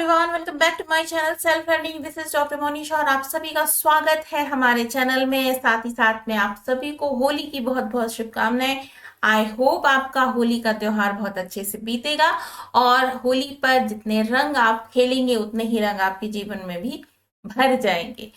Everyone, welcome back to my channel self learning. This is doctor Monisha और आप सभी का स्वागत है हमारे चैनल में। साथ ही साथ में आप सभी को होली की बहुत बहुत शुभकामनाएं। आई होप आपका होली का त्योहार बहुत अच्छे से बीतेगा और होली पर जितने रंग आप खेलेंगे उतने ही रंग आपके जीवन में भी भर जाएंगे।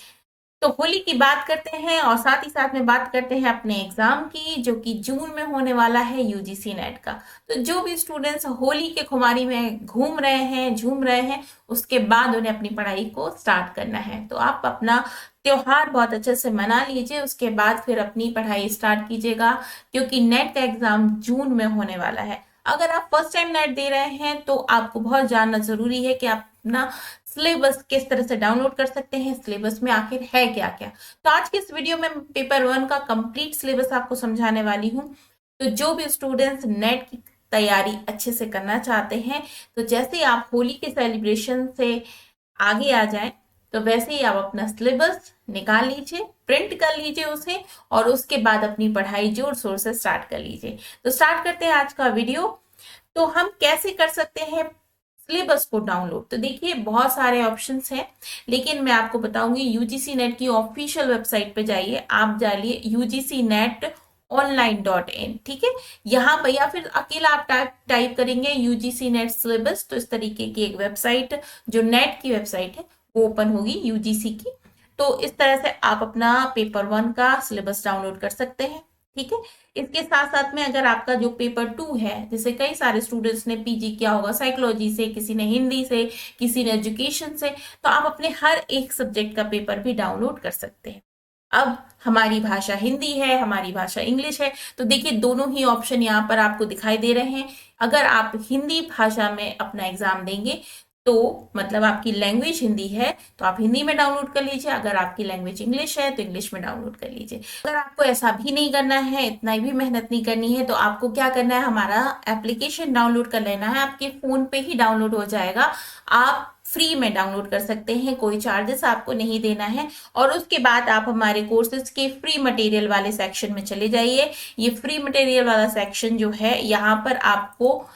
तो होली की बात करते हैं और साथ ही साथ में बात करते हैं अपने एग्जाम की, जो कि जून में होने वाला है, यूजीसी नेट का। तो जो भी स्टूडेंट्स होली के खुमारी में घूम रहे हैं, झूम रहे हैं, उसके बाद उन्हें अपनी पढ़ाई को स्टार्ट करना है। तो आप अपना त्योहार बहुत अच्छे से मना लीजिए, उसके बाद फिर अपनी पढ़ाई स्टार्ट कीजिएगा, क्योंकि नेट का एग्जाम जून में होने वाला है। अगर आप फर्स्ट टाइम नेट दे रहे हैं तो आपको बहुत जानना जरूरी है कि आप अपना सिलेबस किस तरह से डाउनलोड कर सकते हैं, सिलेबस में आखिर है क्या क्या। तो आज के इस वीडियो में पेपर 1 का कंप्लीट सिलेबस आपको समझाने वाली हूँ। तो जो भी स्टूडेंट्स नेट की तैयारी अच्छे से करना चाहते हैं, तो जैसे ही आप होली के सेलिब्रेशन से आगे आ जाएं, तो वैसे ही आप अपना सिलेबस निकाल लीजिए, प्रिंट कर लीजिए उसे, और उसके बाद अपनी पढ़ाई जोर शोर से स्टार्ट कर लीजिए। तो स्टार्ट करते हैं आज का वीडियो। तो हम कैसे कर सकते हैं सिलेबस को डाउनलोड? तो देखिए, बहुत सारे ऑप्शंस हैं, लेकिन मैं आपको बताऊंगी यूजीसी नेट की ऑफिशियल वेबसाइट पे जाइए। आप जाइए UGCNET online.in, ठीक है। यहाँ पर या फिर अकेला आप टाइप करेंगे यूजीसी नेट सिलेबस, तो इस तरीके की एक वेबसाइट, जो नेट की वेबसाइट है, वो ओपन होगी यूजीसी की। तो इस तरह से आप अपना पेपर 1 का सिलेबस डाउनलोड कर सकते हैं, ठीक है। इसके साथ साथ में अगर आपका जो पेपर 2 है, जैसे कई सारे स्टूडेंट्स ने पीजी किया होगा साइकोलॉजी से, किसी ने हिंदी से, किसी ने एजुकेशन से, तो आप अपने हर एक सब्जेक्ट का पेपर भी डाउनलोड कर सकते हैं। अब हमारी भाषा हिंदी है, हमारी भाषा इंग्लिश है, तो देखिए दोनों ही ऑप्शन यहाँ पर आपको दिखाई दे रहे हैं। अगर आप हिंदी भाषा में अपना एग्जाम देंगे, तो मतलब आपकी लैंग्वेज हिंदी है, तो आप हिंदी में डाउनलोड कर लीजिए। अगर आपकी लैंग्वेज इंग्लिश है तो इंग्लिश में डाउनलोड कर लीजिए। अगर आपको ऐसा भी नहीं करना है, इतना भी मेहनत नहीं करनी है, तो आपको क्या करना है, हमारा एप्लीकेशन डाउनलोड कर लेना है। आपके फोन पे ही डाउनलोड हो जाएगा, आप फ्री में डाउनलोड कर सकते हैं, कोई चार्जेस आपको नहीं देना है। और उसके बाद आप हमारे कोर्सेज के फ्री मटेरियल वाले सेक्शन में चले जाइए। ये फ्री मटेरियल वाला सेक्शन जो है, यहाँ पर आपको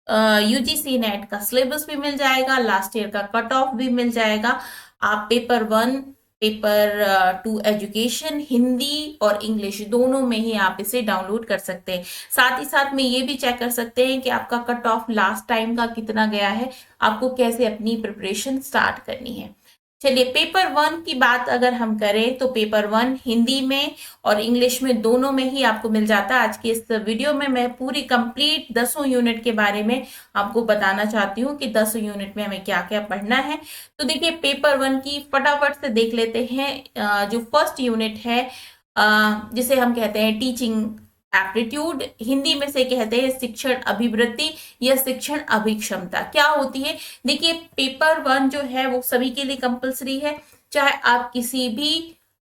यूजीसी नेट का सिलेबस भी मिल जाएगा, लास्ट ईयर का कट ऑफ भी मिल जाएगा। आप पेपर 1, पेपर 2 एजुकेशन, हिंदी और इंग्लिश दोनों में ही आप इसे डाउनलोड कर सकते हैं। साथ ही साथ में ये भी चेक कर सकते हैं कि आपका कट ऑफ लास्ट टाइम का कितना गया है, आपको कैसे अपनी प्रिपरेशन स्टार्ट करनी है। चलिए, पेपर 1 की बात अगर हम करें, तो पेपर 1 हिंदी में और इंग्लिश में दोनों में ही आपको मिल जाता है। आज की इस वीडियो में मैं पूरी कंप्लीट 10 यूनिट के बारे में आपको बताना चाहती हूँ कि 10 यूनिट में हमें क्या क्या पढ़ना है। तो देखिए, पेपर 1 की फटाफट से देख लेते हैं। जो फर्स्ट यूनिट है, जिसे हम कहते हैं टीचिंग एप्टीट्यूड, हिंदी में से कहते हैं शिक्षण अभिवृत्ति या शिक्षण अभिक्षमता, क्या होती है। देखिए, पेपर 1 जो है वो सभी के लिए कंपलसरी है, चाहे आप किसी भी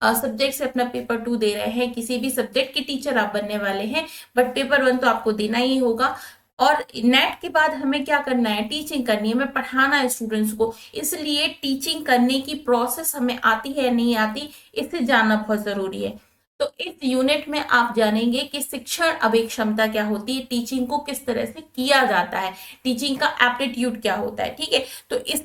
सब्जेक्ट से अपना पेपर 2 दे रहे हैं, किसी भी सब्जेक्ट के टीचर आप बनने वाले हैं, बट पेपर 1 तो आपको देना ही होगा। और नेट के बाद हमें क्या करना है, टीचिंग करनी है, हमें पढ़ाना है स्टूडेंट्स को। इसलिए टीचिंग करने की प्रोसेस हमें आती है नहीं आती, इसे जानना बहुत जरूरी है। तो इस यूनिट में आप जानेंगे कि शिक्षण अभिक्षमता क्या होती है, टीचिंग को किस तरह से किया जाता है, टीचिंग का एप्टीट्यूड क्या होता है, ठीक है। तो इस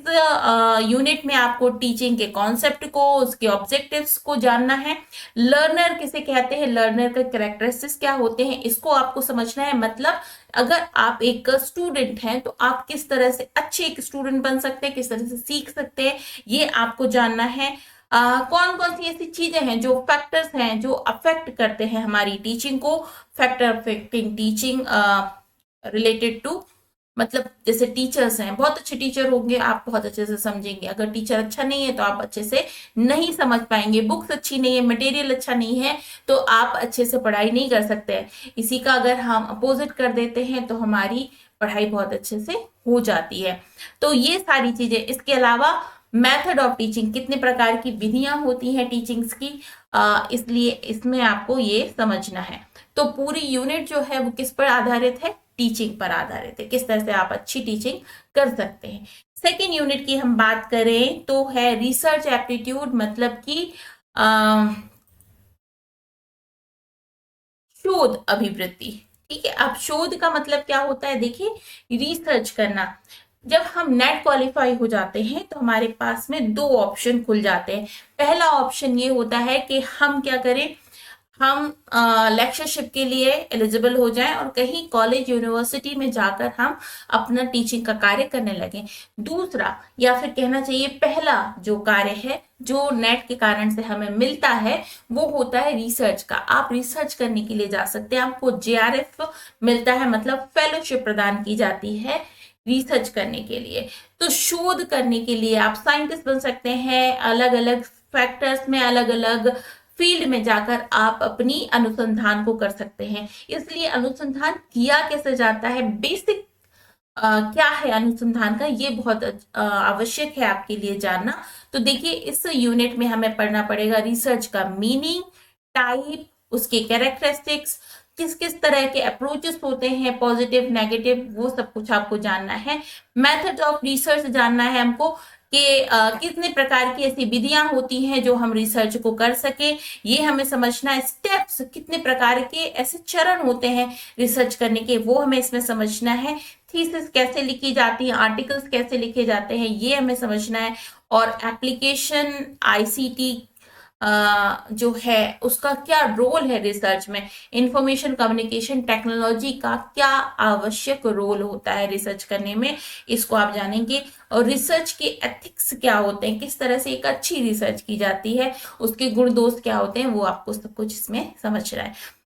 यूनिट में आपको टीचिंग के कॉन्सेप्ट को, उसके ऑब्जेक्टिव्स को जानना है। लर्नर किसे कहते हैं, लर्नर के कैरेक्टरिस्टिक्स क्या होते हैं, इसको आपको समझना है। मतलब अगर आप एक स्टूडेंट हैं, तो आप किस तरह से अच्छे एक स्टूडेंट बन सकते हैं, किस तरह से सीख सकते हैं, ये आपको जानना है। कौन कौन सी ऐसी चीजें हैं, जो फैक्टर्स हैं जो अफेक्ट करते हैं हमारी टीचिंग को, factor affecting teaching related to, मतलब जैसे टीचर्स हैं, बहुत अच्छे टीचर होंगे, आप बहुत अच्छे से समझेंगे। अगर टीचर अच्छा नहीं है तो आप अच्छे से नहीं समझ पाएंगे, बुक्स अच्छी नहीं है, मटेरियल अच्छा नहीं है, तो आप अच्छे से पढ़ाई नहीं कर सकते हैं। इसी का अगर हम अपोजिट कर देते हैं, तो हमारी पढ़ाई बहुत अच्छे से हो जाती है। तो ये सारी चीजें, इसके अलावा मेथड ऑफ टीचिंग, कितने प्रकार की विधियां होती हैं टीचिंग्स की, इसलिए इसमें आपको ये समझना है। तो पूरी यूनिट जो है वो किस पर आधारित है, टीचिंग पर आधारित है, किस तरह से आप अच्छी टीचिंग कर सकते हैं। सेकेंड यूनिट की हम बात करें तो है रिसर्च एप्टीट्यूड, मतलब कि शोध अभिवृत्ति, ठीक है। अब शोध का मतलब क्या होता है, देखिए, रिसर्च करना। जब हम नेट क्वालिफाई हो जाते हैं तो हमारे पास में दो ऑप्शन खुल जाते हैं। पहला ऑप्शन ये होता है कि हम क्या करें, हम लेक्चरशिप के लिए एलिजिबल हो जाएं और कहीं कॉलेज यूनिवर्सिटी में जाकर हम अपना टीचिंग का कार्य करने लगे। दूसरा, या फिर कहना चाहिए पहला जो कार्य है जो नेट के कारण से हमें मिलता है, वो होता है रिसर्च का। आप रिसर्च करने के लिए जा सकते हैं, आपको जेआरएफ मिलता है, मतलब फेलोशिप प्रदान की जाती है रिसर्च करने के लिए। तो शोध करने के लिए आप साइंटिस्ट बन सकते हैं, अलग अलग फैक्टर्स में, अलग अलग फील्ड में जाकर आप अपनी अनुसंधान को कर सकते हैं। इसलिए अनुसंधान किया कैसे जाता है, बेसिक क्या है अनुसंधान का, ये बहुत आवश्यक है आपके लिए जानना। तो देखिए, इस यूनिट में हमें पढ़ना पड़ेगा रिसर्च का मीनिंग, टाइप, उसके कैरेक्टरिस्टिक्स, किस किस तरह के अप्रोचेस होते हैं, पॉजिटिव नेगेटिव, वो सब कुछ आपको जानना है। मेथड ऑफ रिसर्च जानना है हमको कि कितने प्रकार की ऐसी विधियां होती हैं जो हम रिसर्च को कर सके, ये हमें समझना है। स्टेप्स, कितने प्रकार के ऐसे चरण होते हैं रिसर्च करने के, वो हमें इसमें समझना है। थीसिस कैसे लिखी जाती है, आर्टिकल्स कैसे लिखे जाते हैं, ये हमें समझना है। और एप्लीकेशन आईसीटी जो है उसका क्या रोल है रिसर्च में, इंफॉर्मेशन कम्युनिकेशन टेक्नोलॉजी का क्या आवश्यक रोल होता है रिसर्च करने में, इसको आप जानेंगे। और रिसर्च के एथिक्स क्या होते हैं, किस तरह से एक अच्छी रिसर्च की जाती है, उसके गुण दोष क्या होते हैं, वो आपको सब कुछ इसमें समझना है।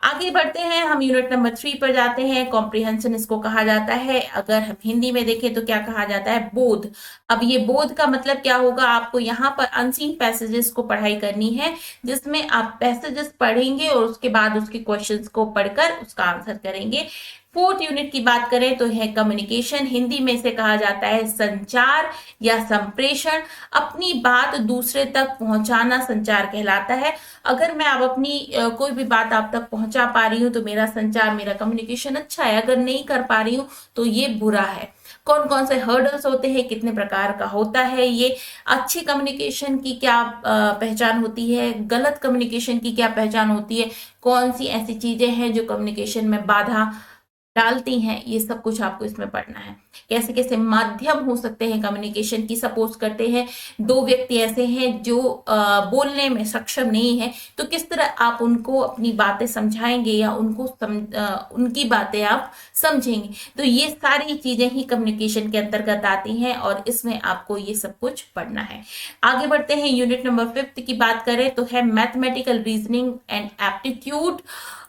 आगे बढ़ते हैं, हम यूनिट नंबर 3 पर जाते हैं। कॉम्प्रिहेंशन इसको कहा जाता है। अगर हम हिंदी में देखें तो क्या कहा जाता है, बोध। अब ये बोध का मतलब क्या होगा, आपको यहाँ पर अनसीन पैसेजेस को पढ़ाई करनी है, जिसमें आप पैसेजेस पढ़ेंगे और उसके बाद उसके क्वेश्चंस को पढ़कर उसका आंसर करेंगे। फोर्थ यूनिट की बात करें तो है कम्युनिकेशन। हिंदी में इसे कहा जाता है संचार या संप्रेषण। अपनी बात दूसरे तक पहुंचाना संचार कहलाता है। अगर मैं अब अपनी कोई भी बात आप तक पहुंचा पा रही हूँ तो मेरा संचार, मेरा कम्युनिकेशन अच्छा है। अगर नहीं कर पा रही हूँ तो ये बुरा है। कौन कौन से हर्डल्स होते हैं, कितने प्रकार का होता है ये, अच्छी कम्युनिकेशन की क्या पहचान होती है, गलत कम्युनिकेशन की क्या पहचान होती है, कौन सी ऐसी चीजें हैं जो कम्युनिकेशन में बाधा डालती हैं, ये सब कुछ आपको इसमें पढ़ना है। कैसे कैसे माध्यम हो सकते हैं कम्युनिकेशन की। सपोज करते हैं दो व्यक्ति ऐसे हैं जो बोलने में सक्षम नहीं है, तो किस तरह आप उनको अपनी बातें समझाएंगे या उनकी बातें आप समझेंगे। तो ये सारी चीजें ही कम्युनिकेशन के अंतर्गत आती हैं और इसमें आपको ये सब कुछ पढ़ना है। आगे बढ़ते हैं, यूनिट नंबर 5 की बात करें तो है मैथमेटिकल रीजनिंग एंड एप्टीट्यूड।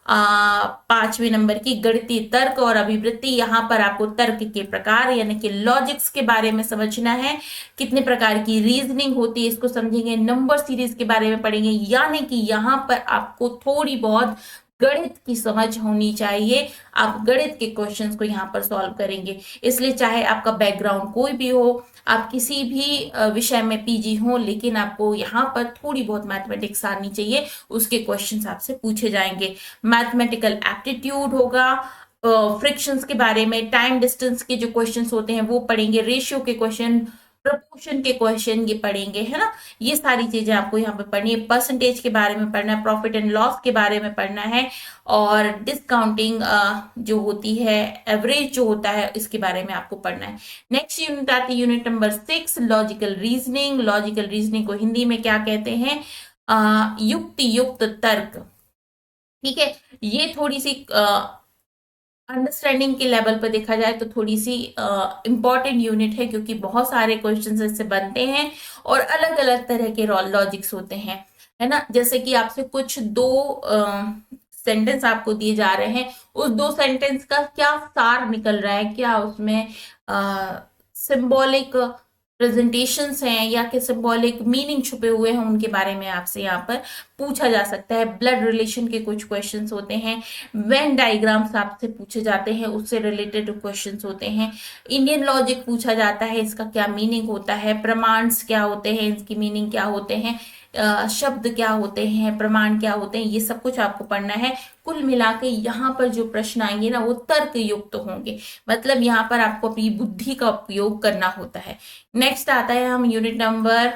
5वें नंबर की गणितीय तर्क और अभिवृत्ति। यहाँ पर आपको तर्क के प्रकार यानी कि लॉजिक्स के बारे में समझना है, कितने प्रकार की रीजनिंग होती है इसको समझेंगे, नंबर सीरीज के बारे में पढ़ेंगे। यानी कि यहाँ पर आपको थोड़ी बहुत गणित की समझ होनी चाहिए, आप गणित के क्वेश्चंस को यहाँ पर सॉल्व करेंगे। इसलिए चाहे आपका बैकग्राउंड कोई भी हो, आप किसी भी विषय में पीजी हो, लेकिन आपको यहाँ पर थोड़ी बहुत मैथमेटिक्स आनी चाहिए, उसके क्वेश्चंस आपसे पूछे जाएंगे। मैथमेटिकल एप्टीट्यूड होगा, फ्रिक्शंस के बारे में, टाइम डिस्टेंस के जो क्वेश्चंस होते हैं वो पढ़ेंगे, रेशियो के क्वेश्चन, प्रपोर्शन के क्वेश्चन ये पढ़ेंगे, है ना। ये सारी चीजें आपको यहाँ पे पढ़नी है। परसेंटेज के बारे में पढ़ना है, प्रॉफिट एंड लॉस के बारे में पढ़ना है, और डिस्काउंटिंग जो होती है, एवरेज जो होता है, इसके बारे में आपको पढ़ना है। नेक्स्ट यूनिट आती है unit number 6, logical reasoning. Logical reasoning को हिंदी में क्या कहते हैं, युक्ति युक्त तर्क। ठीक है, ये थोड़ी सी अंडरस्टैंडिंग के लेवल पर देखा जाए तो थोड़ी सी इंपॉर्टेंट यूनिट है, क्योंकि बहुत सारे क्वेश्चंस इससे बनते हैं और अलग अलग तरह के लॉजिक्स होते हैं, है ना। जैसे कि आपसे कुछ दो सेंटेंस आपको दिए जा रहे हैं, उस दो सेंटेंस का क्या सार निकल रहा है, क्या उसमें सिंबॉलिक प्रेजेंटेशंस हैं या कि सिंबॉलिक मीनिंग छुपे हुए हैं, उनके बारे में आपसे यहाँ पर पूछा जा सकता है। ब्लड रिलेशन के कुछ क्वेश्चंस होते हैं, वेन डायग्राम्स आपसे पूछे जाते हैं, उससे रिलेटेड क्वेश्चंस होते हैं। इंडियन लॉजिक पूछा जाता है, इसका क्या मीनिंग होता है, प्रमाण्स क्या होते हैं, इसकी मीनिंग क्या होते हैं, शब्द क्या होते हैं, प्रमाण क्या होते हैं, ये सब कुछ आपको पढ़ना है। कुल मिला के यहाँ पर जो प्रश्न आएंगे ना वो तर्क युक्त होंगे, मतलब यहाँ पर आपको अपनी बुद्धि का उपयोग करना होता है। नेक्स्ट आता है हम यूनिट नंबर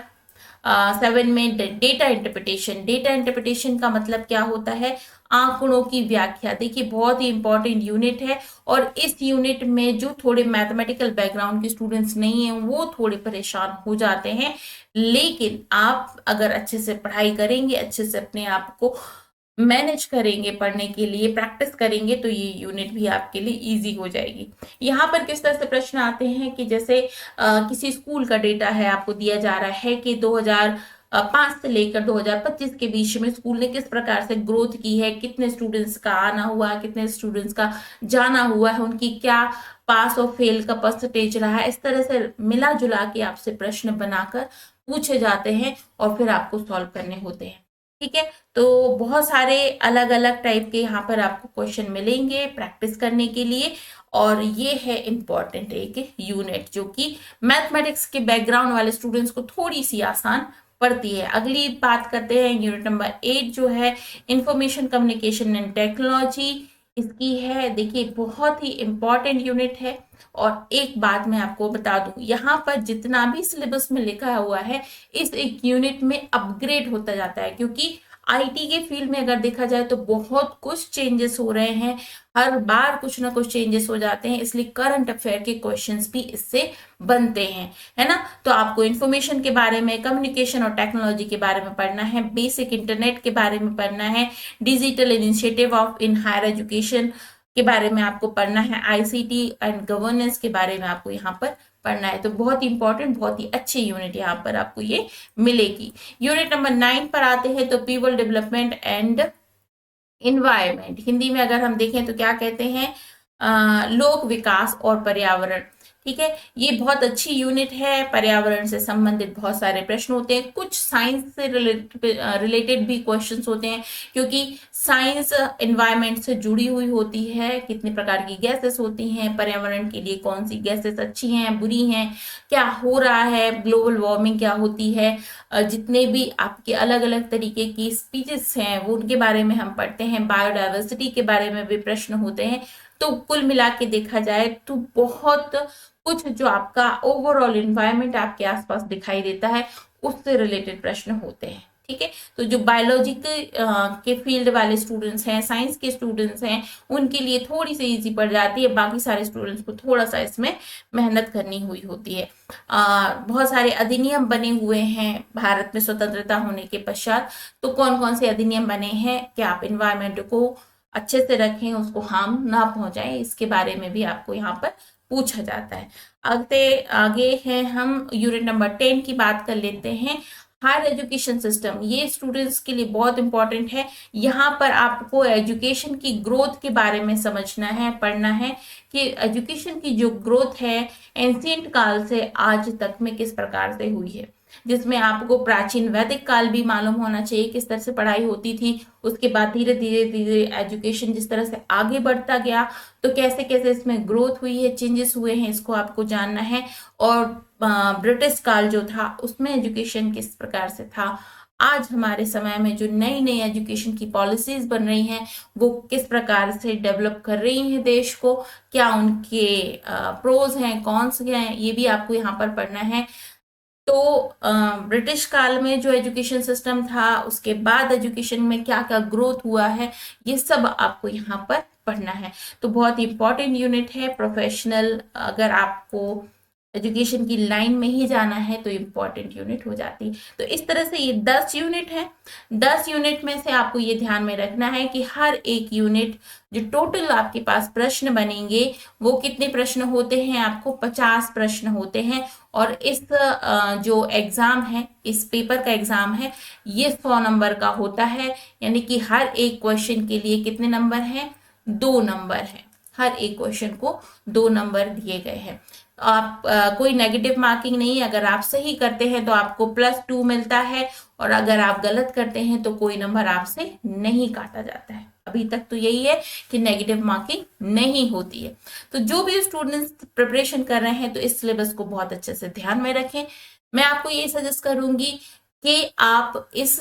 7 में डेटा इंटरप्रिटेशन। डेटा इंटरप्रिटेशन का मतलब क्या होता है, आंकड़ों की व्याख्या। देखिए बहुत ही इंपॉर्टेंट यूनिट है, और इस यूनिट में जो थोड़े मैथमेटिकल बैकग्राउंड के स्टूडेंट्स नहीं हैं वो थोड़े परेशान हो जाते हैं, लेकिन आप अगर अच्छे से पढ़ाई करेंगे, अच्छे से अपने आप को मैनेज करेंगे, पढ़ने के लिए प्रैक्टिस करेंगे, तो ये यूनिट भी आपके लिए इजी हो जाएगी। यहाँ पर किस तरह से प्रश्न आते हैं कि जैसे किसी स्कूल का डेटा है, आपको दिया जा रहा है कि 2005 से लेकर 2025 के बीच में स्कूल ने किस प्रकार से ग्रोथ की है, कितने स्टूडेंट्स का आना हुआ, कितने स्टूडेंट्स का जाना हुआ है, उनकी क्या पास और फेल का परसेंटेज रहा है। इस तरह से मिला जुला के आपसे प्रश्न बनाकर पूछे जाते हैं और फिर आपको सॉल्व करने होते हैं। ठीक है, तो बहुत सारे अलग अलग टाइप के यहाँ पर आपको क्वेश्चन मिलेंगे प्रैक्टिस करने के लिए, और ये है इम्पॉर्टेंट एक यूनिट जो कि मैथमेटिक्स के बैकग्राउंड वाले स्टूडेंट्स को थोड़ी सी आसान पड़ती है। अगली बात करते हैं यूनिट नंबर 8 जो है इंफॉर्मेशन कम्युनिकेशन एंड टेक्नोलॉजी, इसकी है। देखिए बहुत ही इंपॉर्टेंट यूनिट है, और एक बात मैं आपको बता दूं, यहाँ पर जितना भी सिलेबस में लिखा हुआ है इस एक यूनिट में अपग्रेड होता जाता है, क्योंकि आईटी के फील्ड में अगर देखा जाए तो बहुत कुछ चेंजेस हो रहे हैं, हर बार कुछ ना कुछ चेंजेस हो जाते हैं, इसलिए करंट अफेयर के क्वेश्चंस भी इससे बनते हैं, है ना। तो आपको इंफॉर्मेशन के बारे में, कम्युनिकेशन और टेक्नोलॉजी के बारे में पढ़ना है, बेसिक इंटरनेट के बारे में पढ़ना है, digital initiative of in higher education के बारे में आपको पढ़ना है, आईसीटी एंड गवर्नेंस के बारे में आपको यहाँ पर पढ़ना है। तो बहुत ही इंपॉर्टेंट, बहुत ही अच्छी यूनिट यहाँ पर आपको ये मिलेगी। यूनिट नंबर 9 पर आते हैं तो people development and environment, Hindi में अगर हम देखें तो क्या कहते हैं, लोक विकास और पर्यावरण। ठीक है, ये बहुत अच्छी यूनिट है, पर्यावरण से संबंधित बहुत सारे प्रश्न होते हैं, कुछ साइंस से रिलेटेड भी क्वेश्चंस होते हैं, क्योंकि साइंस एनवायरनमेंट से जुड़ी हुई होती है, कितने प्रकार की गैसेस होती हैं, पर्यावरण के लिए कौन सी गैसेस अच्छी हैं, बुरी हैं, क्या हो रहा है, ग्लोबल वार्मिंग क्या होती है, जितने भी आपके अलग अलग तरीके की स्पीचेस हैं वो उनके बारे में हम पढ़ते हैं, बायोडाइवर्सिटी के बारे में भी प्रश्न होते हैं। तो कुल मिला के देखा जाए तो बहुत कुछ जो आपका ओवरऑल इन्वायरमेंट आपके आसपास दिखाई देता है उससे रिलेटेड प्रश्न होते हैं। ठीक है, तो जो बायोलॉजी के फील्ड वाले स्टूडेंट्स हैं, साइंस के स्टूडेंट्स हैं, उनके लिए थोड़ी सी इजी पड़ जाती है, बाकी सारे स्टूडेंट्स को थोड़ा सा इसमें मेहनत करनी हुई होती है। बहुत सारे अधिनियम बने हुए हैं भारत में स्वतंत्रता होने के पश्चात, तो कौन कौन से अधिनियम बने हैं कि आप इन्वायरमेंट को अच्छे से रखें, उसको हार्म ना पहुंचाएं, इसके बारे में भी आपको यहाँ पर पूछा जाता है। आगे है हम यूनिट नंबर 10 की बात कर लेते हैं, हायर एजुकेशन सिस्टम। ये स्टूडेंट्स के लिए बहुत इंपॉर्टेंट है, यहाँ पर आपको एजुकेशन की ग्रोथ के बारे में समझना है, पढ़ना है कि एजुकेशन की जो ग्रोथ है एंशिएंट काल से आज तक में किस प्रकार से हुई है, जिसमें आपको प्राचीन वैदिक काल भी मालूम होना चाहिए, किस तरह से पढ़ाई होती थी, उसके बाद धीरे धीरे धीरे एजुकेशन जिस तरह से आगे बढ़ता गया तो कैसे कैसे इसमें ग्रोथ हुई है, चेंजेस हुए हैं, इसको आपको जानना है। और ब्रिटिश काल जो था उसमें एजुकेशन किस प्रकार से था, आज हमारे समय में जो नई नई एजुकेशन की पॉलिसीज बन रही हैं वो किस प्रकार से डेवलप कर रही हैं देश को, क्या उनके प्रोज हैं, कॉन्स हैं, ये भी आपको यहाँ पर पढ़ना है। तो ब्रिटिश काल में जो एजुकेशन सिस्टम था, उसके बाद एजुकेशन में क्या क्या ग्रोथ हुआ है, ये सब आपको यहाँ पर पढ़ना है। तो बहुत इंपॉर्टेंट यूनिट है, प्रोफेशनल अगर आपको एजुकेशन की लाइन में ही जाना है तो इम्पॉर्टेंट यूनिट हो जाती है। तो इस तरह से ये 10 यूनिट है, 10 यूनिट में से आपको ये ध्यान में रखना है कि हर एक यूनिट जो टोटल आपके पास प्रश्न बनेंगे वो कितने प्रश्न होते हैं, आपको 50 प्रश्न होते हैं। और इस जो एग्जाम है, इस पेपर का एग्जाम है, ये 100 नंबर का होता है, यानी कि हर एक क्वेश्चन के लिए कितने नंबर हैं, 2 नंबर है, हर एक क्वेश्चन को 2 नंबर दिए गए हैं। आप कोई नेगेटिव मार्किंग नहीं, अगर आप सही करते हैं तो आपको +2 मिलता है, और अगर आप गलत करते हैं तो कोई नंबर आपसे नहीं काटा जाता है। अभी तक तो यही है कि नेगेटिव मार्किंग नहीं होती है। तो जो भी स्टूडेंट्स प्रिपरेशन कर रहे हैं तो इस सिलेबस को बहुत अच्छे से ध्यान में रखें। मैं आपको ये सजेस्ट करूंगी कि आप इस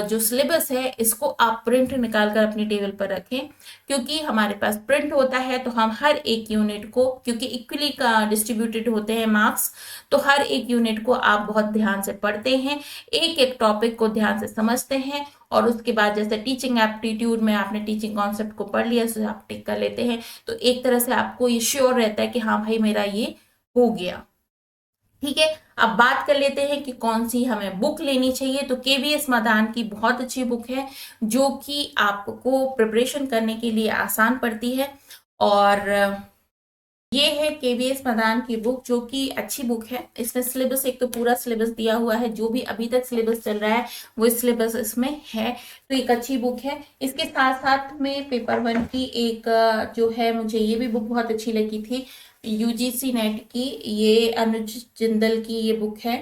जो सिलेबस है इसको आप प्रिंट निकाल कर अपनी टेबल पर रखें, क्योंकि हमारे पास प्रिंट होता है तो हम हर एक यूनिट को, क्योंकि इक्वली का डिस्ट्रीब्यूटेड होते हैं मार्क्स, तो हर एक यूनिट को आप बहुत ध्यान से पढ़ते हैं, एक एक टॉपिक को ध्यान से समझते हैं, और उसके बाद जैसे टीचिंग एप्टीट्यूड में आपने टीचिंग कॉन्सेप्ट को पढ़ लिया, उसे आप टिक कर लेते हैं, तो एक तरह से आपको ये श्योर रहता है कि हाँ भाई मेरा ये हो गया। ठीक है, अब बात कर लेते हैं कि कौन सी हमें बुक लेनी चाहिए। तो केवीएस मदान की बहुत अच्छी बुक है जो कि आपको प्रिपरेशन करने के लिए आसान पड़ती है, और ये है केवीएस मदान की बुक जो कि अच्छी बुक है। इसमें सिलेबस, एक तो पूरा सिलेबस दिया हुआ है, जो भी अभी तक सिलेबस चल रहा है वो सिलेबस इसमें है, तो एक अच्छी बुक है। इसके साथ साथ में पेपर 1 की एक जो है, मुझे ये भी बुक बहुत अच्छी लगी थी, यूजीसी नेट की, ये अनुज जिंदल की ये बुक है।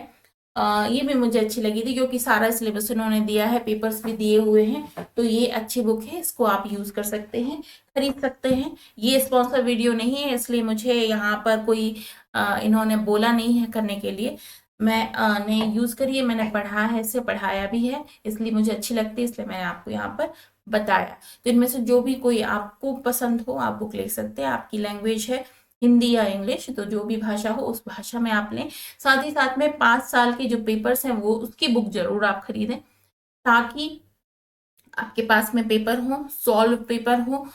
ये भी मुझे अच्छी लगी थी क्योंकि सारा सिलेबस उन्होंने दिया है, पेपर्स भी दिए हुए हैं, तो ये अच्छी बुक है, इसको आप यूज कर सकते हैं, खरीद सकते हैं। ये स्पॉन्सर वीडियो नहीं है, इसलिए मुझे यहाँ पर कोई इन्होंने बोला नहीं है करने के लिए, मैंने यूज करी है, मैंने पढ़ा है, इसे पढ़ाया भी है, इसलिए मुझे अच्छी लगती है, इसलिए मैंने आपको यहाँ पर बताया। तो इनमें से जो भी कोई आपको पसंद हो आप बुक ले सकते हैं, आपकी लैंग्वेज है हिंदी या इंग्लिश, तो जो भी भाषा हो उस भाषा में आप लें। साथ ही साथ में 5 साल के जो पेपर्स हैं वो उसकी बुक जरूर आप खरीदें, ताकि आपके पास में पेपर हो, सॉल्व पेपर हो,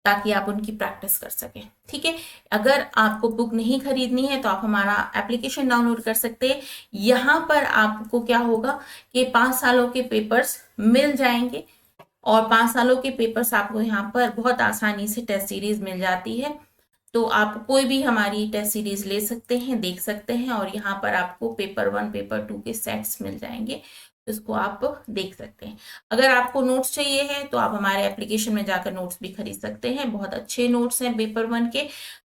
ताकि आप उनकी प्रैक्टिस कर सकें। ठीक है, अगर आपको बुक नहीं खरीदनी है तो आप हमारा एप्लीकेशन डाउनलोड कर सकते हैं। यहाँ पर आपको क्या होगा कि 5 सालों के पेपर्स मिल जाएंगे, और 5 सालों के पेपर्स आपको यहाँ पर बहुत आसानी से टेस्ट सीरीज मिल जाती है, तो आप कोई भी हमारी टेस्ट सीरीज ले सकते हैं, देख सकते हैं, और यहाँ पर आपको पेपर 1 पेपर 2 के सेट्स मिल जाएंगे, तो इसको आप देख सकते हैं। अगर आपको नोट्स चाहिए है तो आप हमारे एप्लीकेशन में जाकर नोट्स भी खरीद सकते हैं, बहुत अच्छे नोट्स हैं पेपर 1 के,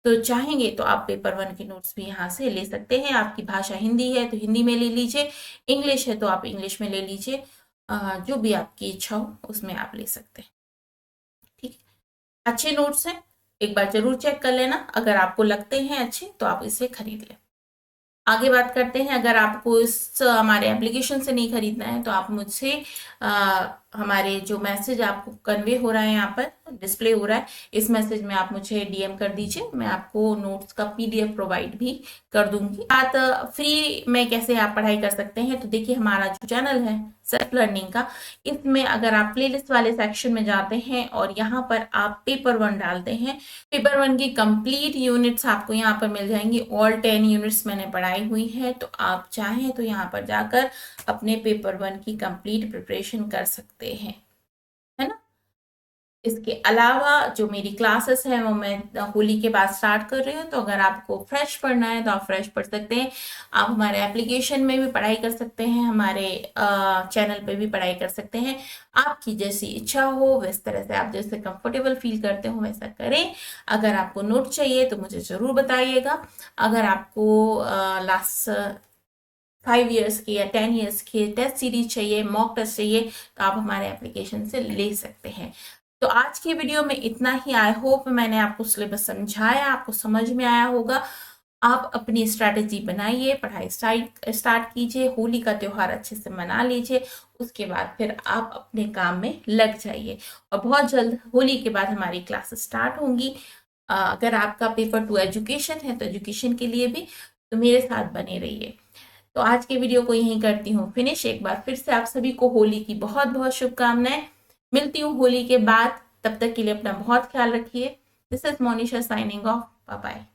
तो चाहेंगे तो आप पेपर 1 के नोट्स भी यहाँ से ले सकते हैं। आपकी भाषा हिंदी है तो हिंदी में ले लीजिए, इंग्लिश है तो आप इंग्लिश में ले लीजिए, जो भी आपकी इच्छा हो उसमें आप ले सकते हैं। ठीक है, अच्छे नोट्स हैं, एक बार जरूर चेक कर लेना, अगर आपको लगते हैं अच्छे तो आप इसे खरीद लें। आगे बात करते हैं, अगर आपको इस हमारे एप्लीकेशन से नहीं खरीदना है तो आप मुझसे हमारे जो मैसेज आपको कन्वे हो रहा है, यहाँ पर डिस्प्ले हो रहा है, इस मैसेज में आप मुझे डीएम कर दीजिए, मैं आपको नोट्स का पीडीएफ प्रोवाइड भी कर दूंगी। बात फ्री में कैसे आप पढ़ाई कर सकते हैं, तो देखिए हमारा जो चैनल है सेल्फ लर्निंग का, इसमें अगर आप प्लेलिस्ट वाले सेक्शन में जाते हैं और यहाँ पर आप पेपर 1 डालते हैं, पेपर 1 की कंप्लीट यूनिट्स आपको यहाँ पर मिल जाएंगी, ऑल 10 यूनिट्स मैंने पढ़ाई हुई है, तो आप चाहें तो यहाँ पर जाकर अपने पेपर 1 की कंप्लीट प्रिपरेशन कर सकते हैं, है ना। इसके अलावा जो मेरी क्लासेस हैं वो मैं होली के बाद स्टार्ट कर रही हूँ, तो अगर आपको फ्रेश पढ़ना है तो आप फ्रेश पढ़ सकते हैं, आप हमारे एप्लीकेशन में भी पढ़ाई कर सकते हैं, हमारे चैनल पे भी पढ़ाई कर सकते हैं, आपकी जैसी इच्छा हो वैस तरह से, आप जैसे कंफर्टेबल फील करते हो वैसा करें। अगर आपको नोट चाहिए तो मुझे ज़रूर बताइएगा। अगर आपको लास्ट 5 इयर्स की या 10 इयर्स की टेस्ट सीरीज चाहिए, मॉक टेस्ट चाहिए, तो आप हमारे एप्लीकेशन से ले सकते हैं। तो आज की वीडियो में इतना ही। आई होप मैंने आपको सिलेबस समझाया, आपको समझ में आया होगा। आप अपनी स्ट्रैटेजी बनाइए, पढ़ाई स्टार्ट कीजिए, होली का त्योहार अच्छे से मना लीजिए, उसके बाद फिर आप अपने काम में लग जाइए, और बहुत जल्द होली के बाद हमारी क्लासेस स्टार्ट होंगी। अगर आपका पेपर 2 एजुकेशन है तो एजुकेशन के लिए भी तो मेरे साथ बने रहिए। तो आज के वीडियो को यहीं करती हूँ फिनिश। एक बार फिर से आप सभी को होली की बहुत बहुत शुभकामनाएं। मिलती हूँ होली के बाद, तब तक के लिए अपना बहुत ख्याल रखिए। This is Monisha signing off, bye bye.